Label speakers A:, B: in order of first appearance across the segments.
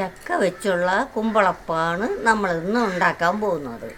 A: ചക്ക വെച്ചുള്ള കുമ്പളപ്പമാണ് നമ്മൾ ഇന്ന് ഉണ്ടാക്കാൻ പോകുന്നത്.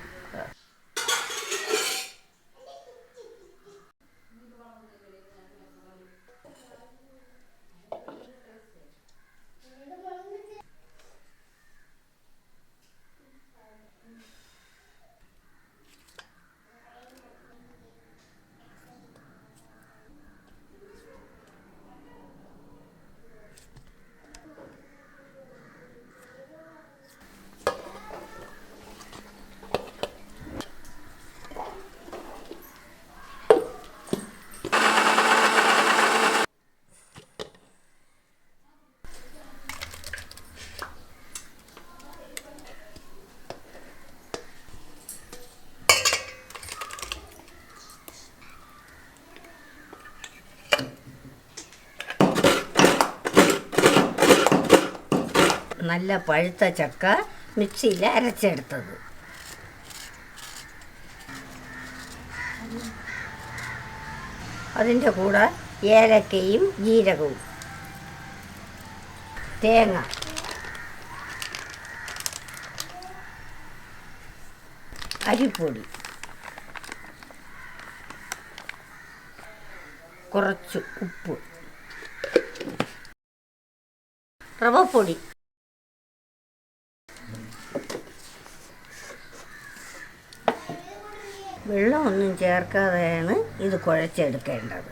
A: നല്ല പഴുത്ത ചക്ക മിക്സിയിൽ അരച്ചെടുത്തത്. അതിൻ്റെ കൂടെ ഏലക്കയും ജീരകവും, തേങ്ങ, അരിപ്പൊടി, കുറച്ച് ഉപ്പ്, റവപ്പൊടി, വെള്ളമൊന്നും ചേർക്കാതെയാണ് ഇത് കുഴച്ചെടുക്കേണ്ടത്.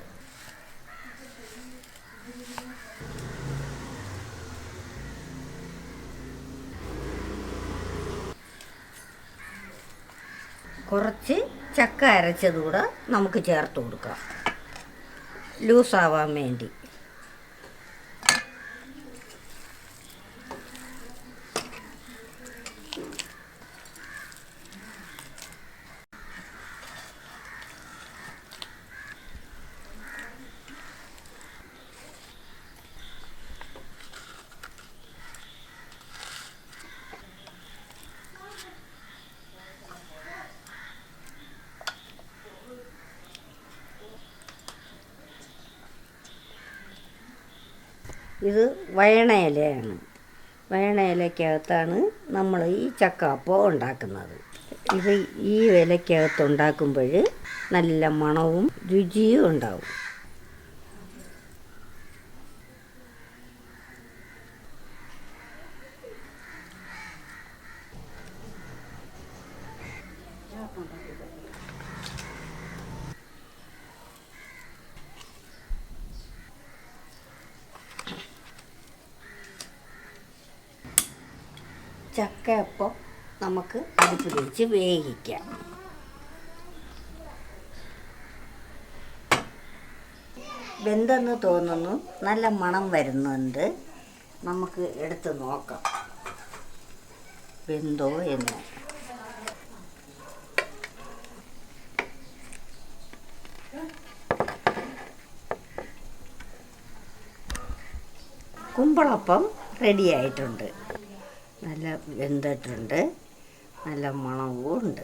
A: കുറച്ച് ചക്ക അരച്ചതുകൂടെ നമുക്ക് ചേർത്ത് കൊടുക്കാം, ലൂസാവാൻ വേണ്ടി. ഇത് വയണയിലയാണ്. വയണയിലക്കകത്താണ് നമ്മൾ ഈ ചക്കപ്പം ഉണ്ടാക്കുന്നത്. ഇത് ഈ ഇലക്കകത്ത് ഉണ്ടാക്കുമ്പോൾ നല്ല മണവും രുചിയും ഉണ്ടാവും. ചക്കയപ്പം നമുക്ക് അടുപ്പിൽ വെച്ച് വേവിക്കാം. വെന്തെന്ന് തോന്നുന്നു, നല്ല മണം വരുന്നുണ്ട്. നമുക്ക് എടുത്ത് നോക്കാം വെന്തോ എന്ന്. കുമ്പളപ്പം റെഡിയായിട്ടുണ്ട്. നല്ല വെന്തിട്ടുണ്ട്, നല്ല മണവും ഉണ്ട്.